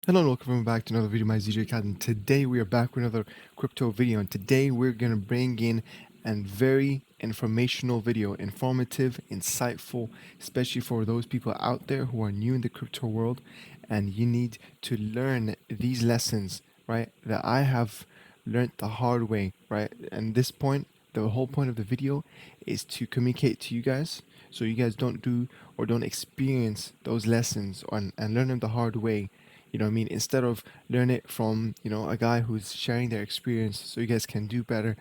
Hello and welcome back to another video. My DJ Cat, and today we are back with another crypto video. And today we're gonna bring in a very informational video, informative, insightful, especially for those people out there who are new in the crypto world, and you need to learn these lessons, right? That I have learned the hard way, right? And this point, the whole point of the video is to communicate to you guys, so you guys don't do or don't experience those lessons and learn them the hard way. You know what I mean? Instead of learn it from, a guy who's sharing their experience so you guys can do better.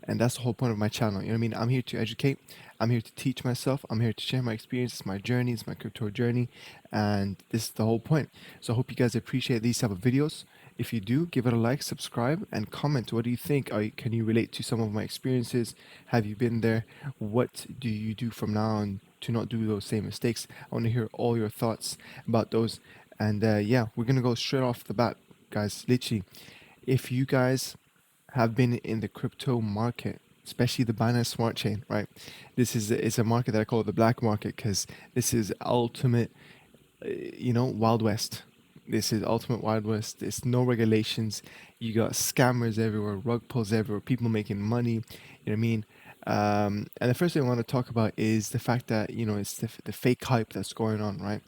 And that's the whole point of my channel. You know what I mean? I'm here to educate. I'm here to teach myself. I'm here to share my experiences, my journeys, my crypto journey. And this is the whole point. So I hope you guys appreciate these type of videos. If you do, give it a like, subscribe, and comment. What do you think? Can you relate to some of my experiences? Have you been there? What do you do from now on to not do those same mistakes? I want to hear all your thoughts about those. And yeah, we're gonna go straight off the bat, guys. Literally, if you guys have been in the crypto market, especially the Binance Smart Chain, right? This is it's a market that I call the black market because this is ultimate, Wild West. This is ultimate Wild West. There's no regulations. You got scammers everywhere, rug pulls everywhere, people making money. You know what I mean? And the first thing I want to talk about is the fact that it's the fake hype that's going on, right?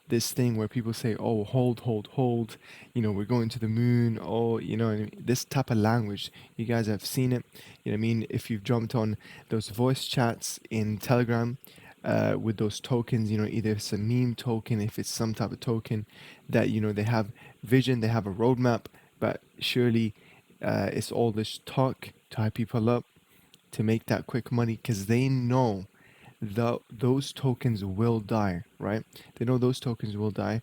This thing where people say, "Oh, hold, hold, hold," we're going to the moon. Oh, what I mean? This type of language, you guys have seen it. You know what I mean? If you've jumped on those voice chats in Telegram, with those tokens, either it's a meme token, if it's some type of token that they have vision, they have a roadmap, but surely it's all this talk to hype people up to make that quick money because they know those tokens will die, right? They know those tokens will die.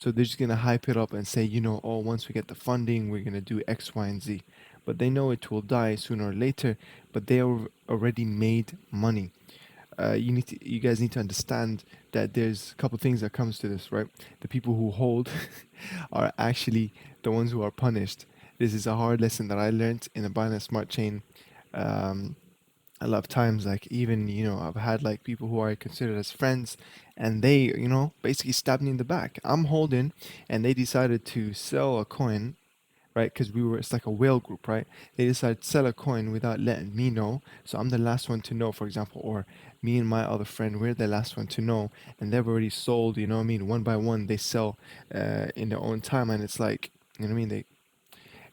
So they're just gonna hype it up and say, oh, once we get the funding, we're gonna do X, Y, and Z. But they know it will die sooner or later. But they already made money. You guys need to understand that there's a couple things that comes to this, right? The people who hold are actually the ones who are punished. This is a hard lesson that I learned in the Binance Smart Chain. Um, a lot of times, like, even I've had like people who are considered as friends, and they basically stabbed me in the back. I'm holding, and they decided to sell a coin, right? Because it's like a whale group, right? They decided to sell a coin without letting me know, so I'm the last one to know, for example. Or me and my other friend, we're the last one to know, and they've already sold, what I mean, one by one they sell in their own time. And it's like, what I mean,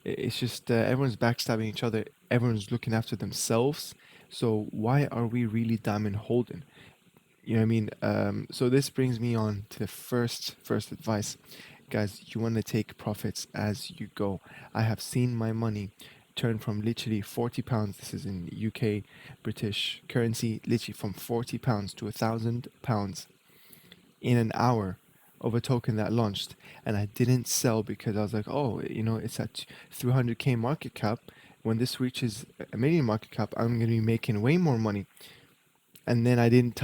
it's just everyone's backstabbing each other. Everyone's looking after themselves. So why are we really diamond holding? You know what I mean? So this brings me on to the first advice, guys. You want to take profits as you go. I have seen my money turn from literally £40. This is in UK British currency. Literally from £40 to £1,000 in an hour of a token that launched. And I didn't sell because I was like, oh, it's at 300k market cap. When this reaches a million market cap, I'm going to be making way more money. And then I didn't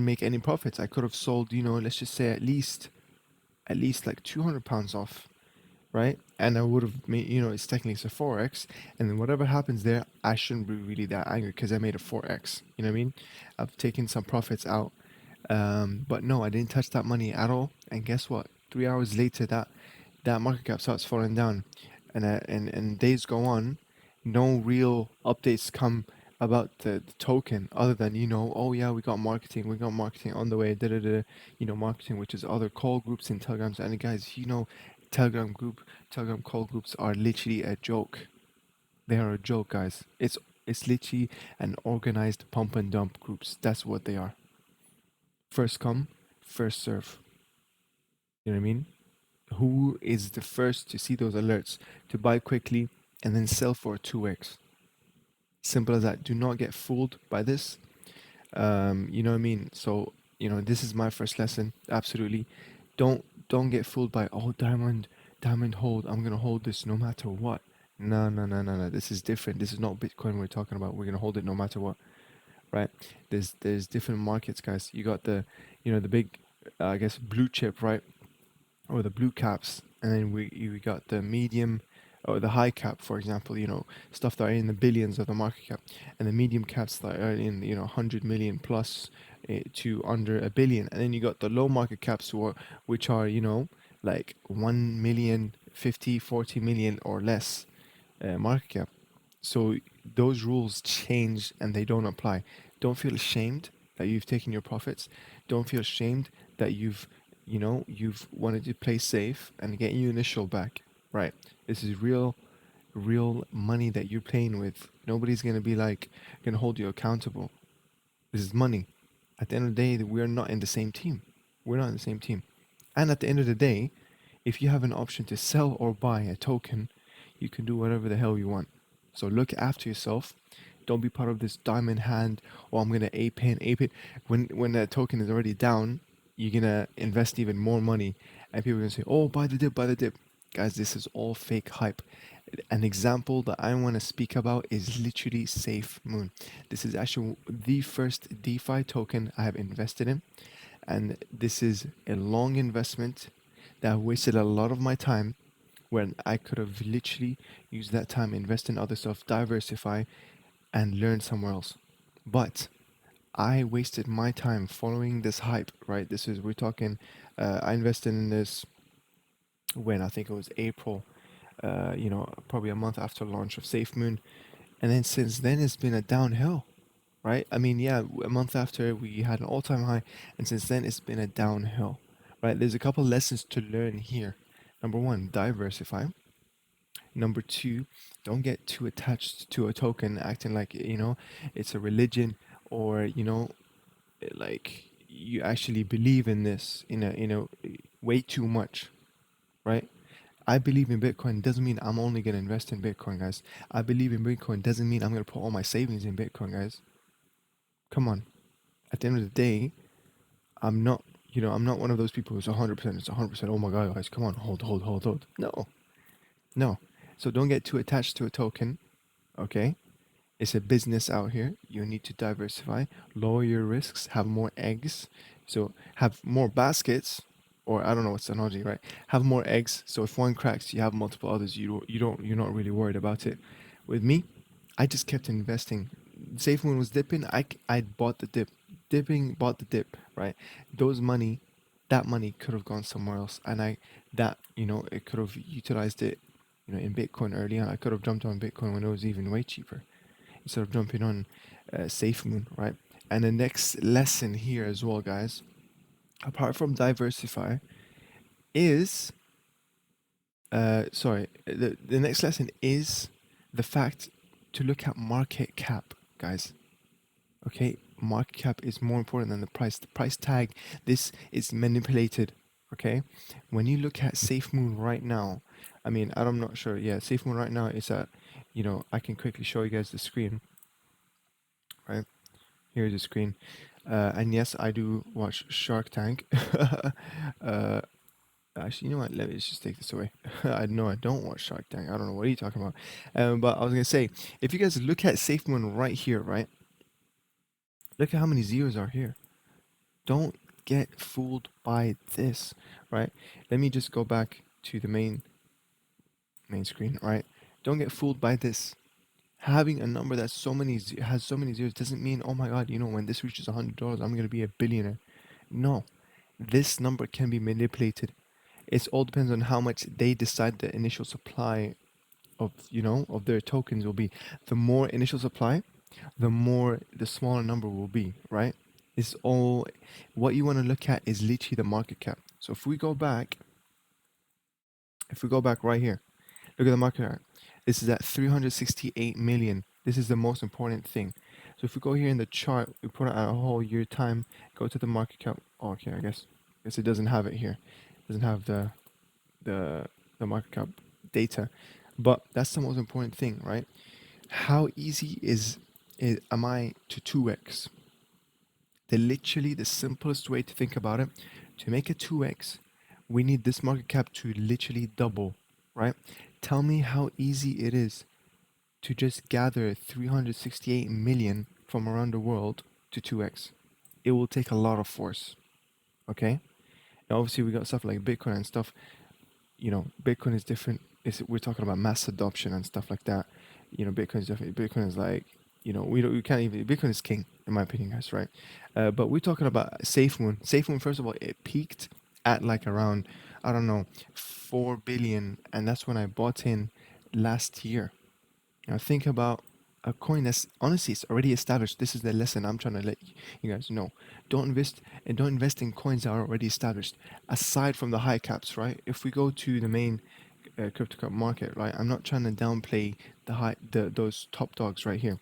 make any profits. I could have sold, let's just say at least like £200 off, right? And I would have made, it's technically it's a 4x. And then whatever happens there, I shouldn't be really that angry because I made a 4x. You know what I mean? I've taken some profits out. But no, I didn't touch that money at all. And guess what? 3 hours later, that market cap starts falling down, and days go on. No real updates come about the token other than oh yeah, we got marketing on the way, da da da. Marketing, which is other call groups in Telegrams. And guys, Telegram call groups are literally a joke. They are a joke, guys. It's literally an organized pump and dump groups. That's what they are. First come, first serve. You know what I mean? Who is the first to see those alerts to buy quickly and then sell for 2x? Simple as that. Do not get fooled by this. You know what I mean? So, this is my first lesson. Absolutely. Don't get fooled by, oh, diamond hold. I'm gonna hold this no matter what. No, no, no, no, no. This is different. This is not Bitcoin we're talking about. We're gonna hold it no matter what, right? There's different markets, guys. You got the big, I guess, blue chip, right? Or the blue caps, and then we got the medium or the high cap, for example, stuff that are in the billions of the market cap, and the medium caps that are in 100 million plus to under a billion. And then you got the low market caps which are like 1 million, 50, 40 million or less market cap. So those rules change and they don't apply. Don't feel ashamed that you've taken your profits. Don't feel ashamed that you've wanted to play safe and get your initial back. Right. This is real money that you're playing with. Nobody's gonna be like gonna hold you accountable. This is money. At the end of the day, we're not in the same team. We're not in the same team. And at the end of the day, if you have an option to sell or buy a token, you can do whatever the hell you want. So look after yourself. Don't be part of this diamond hand. Or I'm gonna ape it. When that token is already down, you're gonna invest even more money, and people are gonna say, "Oh, buy the dip, buy the dip." Guys, this is all fake hype. An example that I want to speak about is literally Safemoon. This is actually the first DeFi token I have invested in, and this is a long investment that wasted a lot of my time when I could have literally used that time, invest in other stuff, diversify, and learn somewhere else. But I wasted my time following this hype, right? This is, we're talking, I invested in this when I think it was April, probably a month after launch of Safemoon. And then since then, it's been a downhill, right? I mean, yeah, a month after we had an all-time high, and since then it's been a downhill, right? There's a couple lessons to learn here. Number one, diversify. Number two, don't get too attached to a token, acting like it's a religion, or like you actually believe in this way too much, right? I believe in Bitcoin doesn't mean I'm only gonna invest in Bitcoin, guys. I believe in Bitcoin doesn't mean I'm gonna put all my savings in Bitcoin, guys. Come on. At the end of the day, I'm not, I'm not one of those people who's 100%. It's 100%. Oh my God, guys, come on, hold. No, no. So don't get too attached to a token, okay? It's a business out here. You need to diversify, lower your risks, have more eggs. So have more baskets, or I don't know what's the analogy, right? Have more eggs. So if one cracks, you have multiple others. You're not really worried about it. With me, I just kept investing. Safemoon was dipping. I bought the dip, dipping, bought the dip, right? Those money, that money could have gone somewhere else, and it could have utilized it, in Bitcoin early on. I could have jumped on Bitcoin when it was even way cheaper instead of jumping on Safemoon, right? And the next lesson here as well, guys, apart from diversify, is the next lesson is the fact to look at market cap, guys. Okay, market cap is more important than the price. The price tag, this is manipulated. Okay, when you look at Safemoon right now, I mean, I'm not sure. Yeah, Safemoon right now is at, I can quickly show you guys the screen. Right, here's the screen. And yes, I do watch Shark Tank. uh, Actually, you know what? Let me just take this away. I know I don't watch Shark Tank. I don't know what are you talking about. But I was gonna say, if you guys look at Safemoon right here, right? Look at how many zeros are here. Don't get fooled by this, right? Let me just go back to the main screen, right? Don't get fooled by this. Having a number that's has so many zeros doesn't mean, oh my God, when this reaches $100, I'm gonna be a billionaire. No, this number can be manipulated. It all depends on how much they decide the initial supply of their tokens will be. The more initial supply, the smaller number will be, right? It's all, what you want to look at is literally the market cap. So if we go back right here, look at the market cap. This is at 368 million. This is the most important thing. So if we go here in the chart, we put it at a whole year time, go to the market cap. Oh, okay, I guess it doesn't have it here. It doesn't have the the market cap data. But that's the most important thing, right? How easy am I to 2x? The simplest way to think about it, to make a 2x, we need this market cap to literally double, right? Tell me how easy it is to just gather 368 million from around the world to 2x. It will take a lot of force, okay? Now, obviously, we got stuff like Bitcoin and stuff. Bitcoin is different. We're talking about mass adoption and stuff like that. Bitcoin is different. Bitcoin is like, we can't even. Bitcoin is king, in my opinion, guys, right? But we're talking about Safemoon. Safemoon, first of all, it peaked at like around, I don't know, 4 billion, and that's when I bought in last year. Now think about a coin that's honestly it's already established. This is the lesson I'm trying to let you guys know. Don't invest in coins that are already established. Aside from the high caps, right? If we go to the main crypto market, right? I'm not trying to downplay those top dogs right here.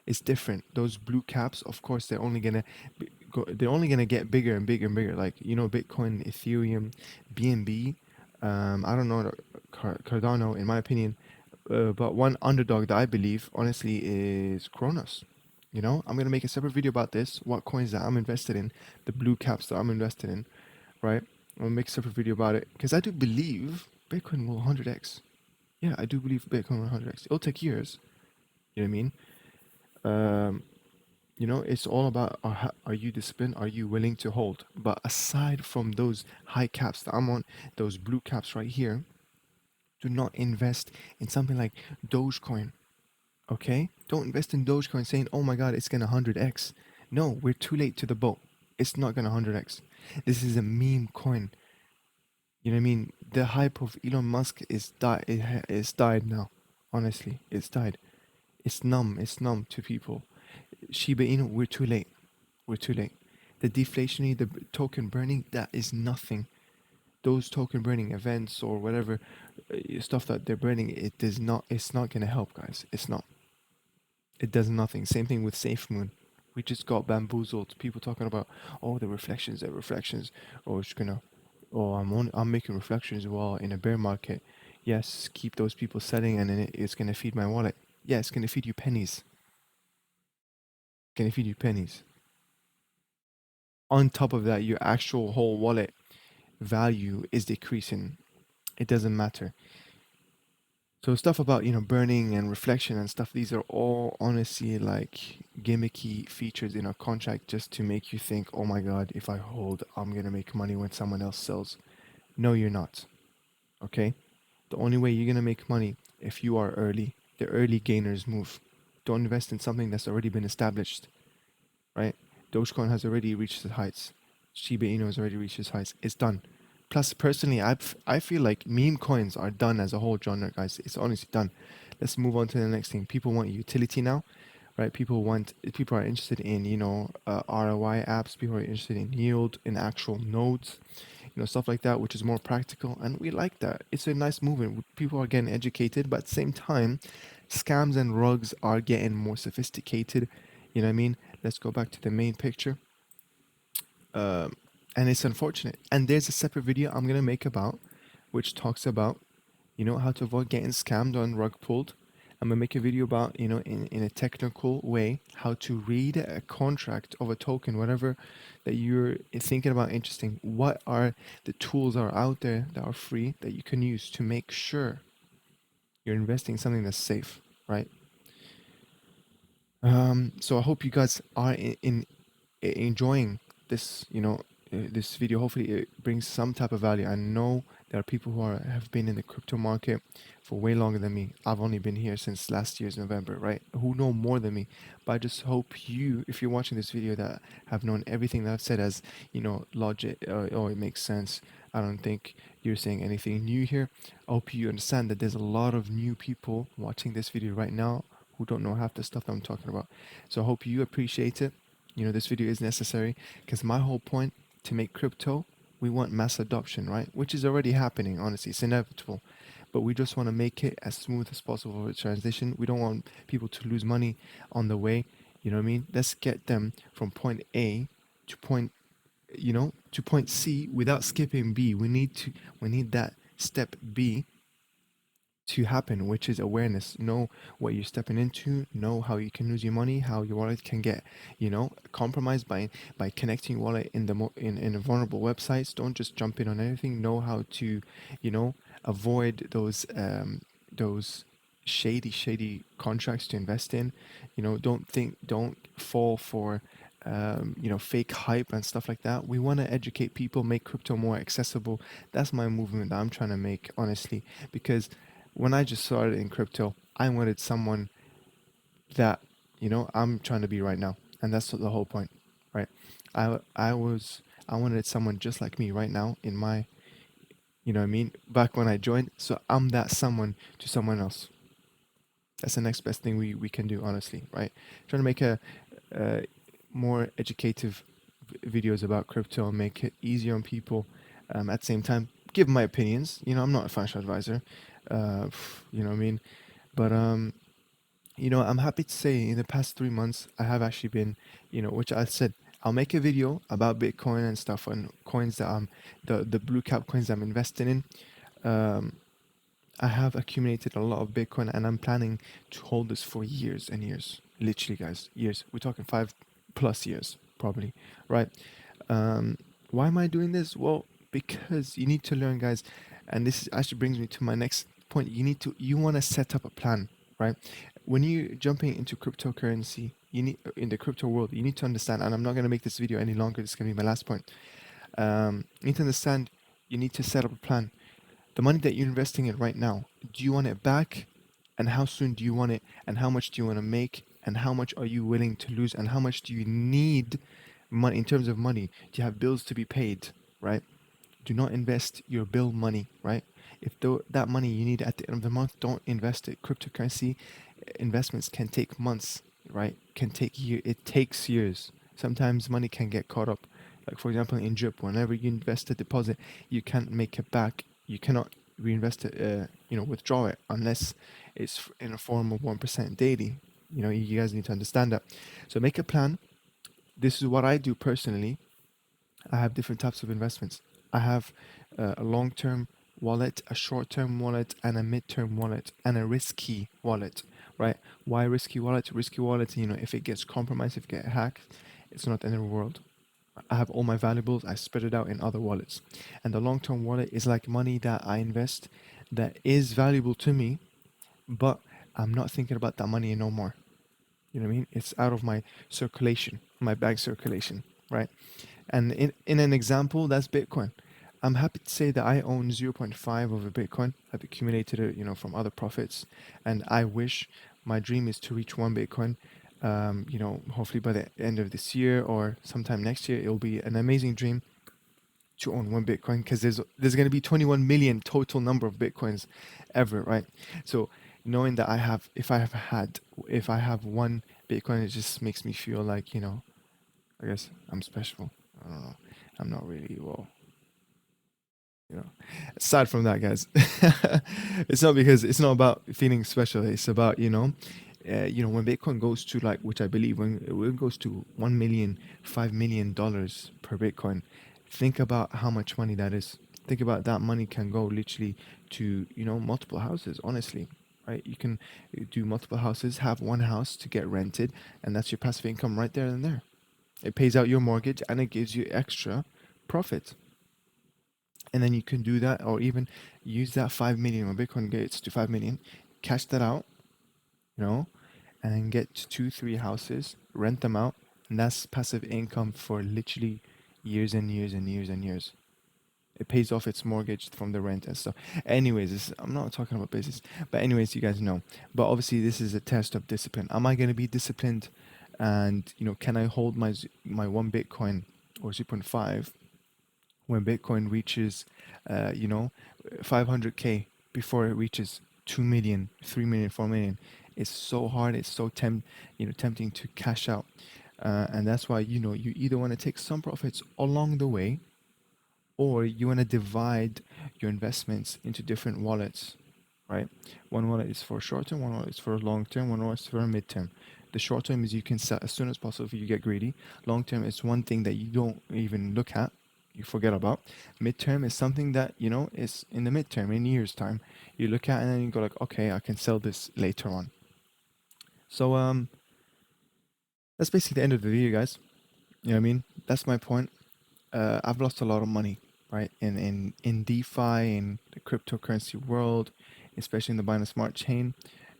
It's different. Those blue caps, of course, they're only gonna get bigger and bigger and bigger. Like Bitcoin, Ethereum, BNB. I don't know Cardano, in my opinion, but one underdog that I believe, honestly, is Kronos. I'm gonna make a separate video about this. What coins that I'm invested in, the blue caps that I'm invested in, right? I'll make a separate video about it because I do believe Bitcoin will 100x. Yeah, I do believe Bitcoin will 100x. It'll take years. You know what I mean? Um, it's all about are you disciplined? Are you willing to hold? But aside from those high caps that I'm on, those blue caps right here, do not invest in something like Dogecoin. Okay? Don't invest in Dogecoin saying, oh my God, it's going to 100x. No, we're too late to the boat. It's not going to 100x. This is a meme coin. You know what I mean? The hype of Elon Musk it's died now. Honestly, it's died. It's numb. It's numb to people. Shiba Inu, we're too late. We're too late. The deflationary, the token burning, that is nothing. Those token burning events or whatever stuff that they're burning, it's not going to help, guys. It's not. It does nothing. Same thing with Safemoon. We just got bamboozled. People talking about, oh, the reflections. Oh, it's gonna, oh, I'm making reflections while in a bear market. Yes, keep those people selling, and then it's gonna feed my wallet. Yeah, it's gonna feed you pennies. Gonna feed you pennies. On top of that, your actual whole wallet value is decreasing. It doesn't matter. So stuff about burning and reflection and stuff. These are all honestly like gimmicky features in a contract just to make you think, oh my God, if I hold, I'm gonna make money when someone else sells. No, you're not. Okay. The only way you're gonna make money if you are early. The early gainers move. Don't invest in something that's already been established. Right? Dogecoin has already reached its heights. Shiba Inu has already reached its heights. It's done. Plus, personally, I feel like meme coins are done as a whole genre, guys. It's honestly done. Let's move on to the next thing. People want utility now, right? People are interested in ROI apps. People are interested in yield, in actual nodes, stuff like that, which is more practical, and we like that. It's a nice movement. People are getting educated, but at the same time, scams and rugs are getting more sophisticated. You know what I mean? Let's go back to the main picture. Um, and it's unfortunate. And there's a separate video I'm gonna make about, which talks about, how to avoid getting scammed or rug pulled. I'm gonna make a video about, in a technical way, how to read a contract of a token, whatever that you're thinking about interesting. What are the tools that are out there that are free that you can use to make sure you're investing in something that's safe, right? So I hope you guys are enjoying this, this video. Hopefully it brings some type of value. I know there are people who have been in the crypto market for way longer than me. I've only been here since last year's November, right? Who know more than me. But I just hope you, if you're watching this video, that have known everything that I've said as, logic. Oh, it makes sense. I don't think you're saying anything new here. I hope you understand that there's a lot of new people watching this video right now who don't know half the stuff that I'm talking about. So I hope you appreciate it. This video is necessary because my whole point to make crypto, we want mass adoption, right? Which is already happening, honestly. It's inevitable. But we just want to make it as smooth as possible for the transition. We don't want people to lose money on the way. You know what I mean? Let's get them from point A to point C without skipping B. We need that step B to happen, which is awareness. Know what you're stepping into, know how you can lose your money, how your wallet can get, compromised by connecting your wallet in vulnerable websites. Don't just jump in on anything. Know how to, avoid those shady contracts to invest in. Don't fall for fake hype and stuff like that. We want to educate people, make crypto more accessible. That's my movement that I'm trying to make, honestly, because when I just started in crypto, I wanted someone that, I'm trying to be right now. And that's the whole point, right? I wanted someone just like me right now You know what I mean? Back when I joined, so I'm that someone to someone else. That's the next best thing we can do, honestly, right? Trying to make a uh, more educative videos about crypto and make it easier on people. At the same time, give my opinions. You know, I'm not a financial advisor. Uh, you know what I mean? But you know, I'm happy to say in the past 3 months, I have actually been, you know, which I said I'll make a video about Bitcoin and stuff and coins that I'm the blue cap coins I'm investing in. Um, I have accumulated a lot of Bitcoin and I'm planning to hold this for years and years. Literally, guys, years. We're talking 5+ years, probably, right? Um, why am I doing this? Well, because you need to learn, guys, and this actually brings me to my next point. You want to set up a plan, right? When you jumping into cryptocurrency, you need in the crypto world, you need to understand. And I'm not going to make this video any longer. This is going to be my last point. You need to understand. You need to set up a plan. The money that you're investing in right now, do you want it back? And how soon do you want it? And how much do you want to make? And how much are you willing to lose? And how much do you need money in terms of money? Do you have bills to be paid, right? Do not invest your bill money, right? If that money you need at the end of the month, don't invest it. Cryptocurrency investments can take months, right? Can take year. It takes years. Sometimes money can get caught up. Like for example, in drip, whenever you invest a deposit, you can't make it back. You cannot reinvest it. Withdraw it unless it's in a form of 1% daily. You know, you guys need to understand that. So make a plan. This is what I do personally. I have different types of investments. I have a long term wallet, a short term wallet, and a mid term wallet, and a risky wallet, right? Why risky wallet? Risky wallet, you know, if it gets compromised, if it gets hacked, it's not the end of the world. I have all my valuables, I spread it out in other wallets. And the long term wallet is like money that I invest that is valuable to me, but I'm not thinking about that money no more. You know what I mean? It's out of my circulation, my bank circulation, right? And in an example, that's Bitcoin. I'm happy to say that I own zero point 0.5 of a Bitcoin. I've accumulated it, you know, from other profits, and I wish my dream is to reach one Bitcoin. Hopefully by the end of this year or sometime next year, it'll be an amazing dream to own one Bitcoin because there's going to be 21 million total number of Bitcoins ever, right? So knowing that if I have one Bitcoin, it just makes me feel like, you know, I guess I'm special. I don't know. I'm not really well, you know. Aside from that, guys, it's not about feeling special. It's about when Bitcoin goes to like, which I believe when it goes to 1 million, $5 million per Bitcoin. Think about how much money that is. Think about that money can go literally to multiple houses. Honestly, right? You can do multiple houses, have one house to get rented, and that's your passive income right there and there. It pays out your mortgage and it gives you extra profit. And then you can do that or even use that 5 million when Bitcoin gets to 5 million, cash that out, you know, and get 2, 3 houses, rent them out. And that's passive income for literally years and years and years and years. It pays off its mortgage from the rent and stuff. Anyways, I'm not talking about business, but anyways, you guys know. But obviously, this is a test of discipline. Am I going to be disciplined? And can I hold my one Bitcoin or 0.5 when Bitcoin reaches, uh, you know, 500K before it reaches 2 million, 3 million, 4 million? It's so hard. It's so tempting to cash out. And that's why, you either want to take some profits along the way or you want to divide your investments into different wallets, right? One wallet is for short term, one wallet is for long term, one wallet is for mid term. The short term is you can sell as soon as possible if you get greedy. Long term is one thing that you don't even look at, you forget about. Mid term is something that is in the midterm, in years time. You look at and then you go like, okay, I can sell this later on. So that's basically the end of the video, guys. You know what I mean? That's my point. I've lost a lot of money, right? In DeFi, in the cryptocurrency world, especially in the Binance Smart Chain.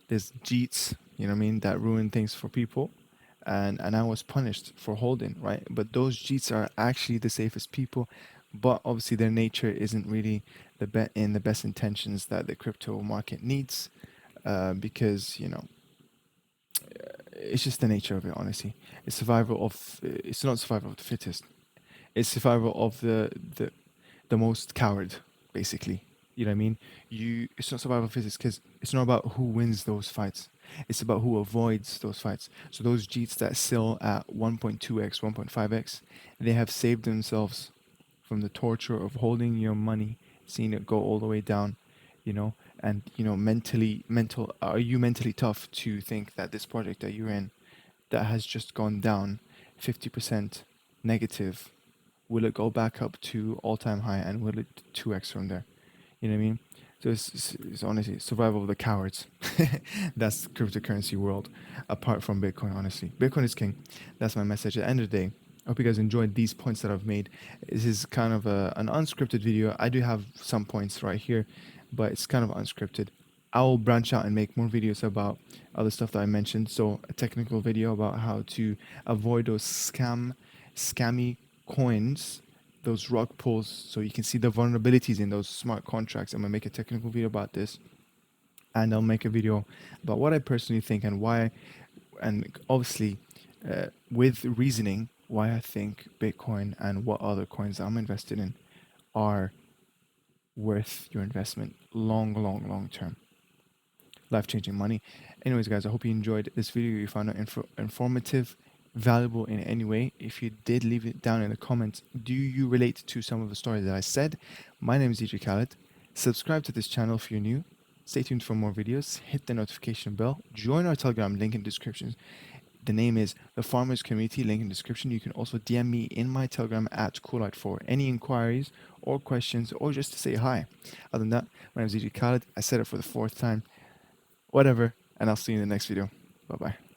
There's JEETs, you know what I mean, that ruin things for people, and I was punished for holding, right? But those JEETs are actually the safest people, but obviously their nature isn't really in the best intentions that the crypto market needs, because it's just the nature of it. Honestly, it's not survival of the fittest. It's survival of the most coward, basically. You know what I mean? It's not survival physics because it's not about who wins those fights. It's about who avoids those fights. So those Jeets that sell at 1.2x, 1.5x, they have saved themselves from the torture of holding your money, seeing it go all the way down, you know, and are you mentally tough to think that this project that you're in that has just gone down 50% negative, will it go back up to all-time high and will it 2x from there? You know what I mean? So it's honestly survival of the cowards. That's cryptocurrency world. Apart from Bitcoin, honestly, Bitcoin is king. That's my message. At the end of the day, I hope you guys enjoyed these points that I've made. This is kind of an unscripted video. I do have some points right here, but it's kind of unscripted. I will branch out and make more videos about other stuff that I mentioned. So a technical video about how to avoid those scammy coins, those rug pulls, so you can see the vulnerabilities in those smart contracts. I'm gonna make a technical video about this, and I'll make a video about what I personally think and why, and obviously with reasoning why I think Bitcoin and what other coins I'm invested in are worth your investment long term. Life-changing money. Anyways, guys, I hope you enjoyed this video. You found it informative, valuable in any way. If you did, leave it down in the comments. Do you relate to some of the stories that I said? My name is DJ Khaled. Subscribe to this channel if you're new. Stay tuned for more videos. Hit the notification bell. Join our Telegram, link in description. The name is the Farmers Community, link in description. You can also DM me in my Telegram at Coolite for any inquiries or questions or just to say hi. Other than that, my name is DJ Khaled. I said it for the fourth time. Whatever, and I'll see you in the next video. Bye bye.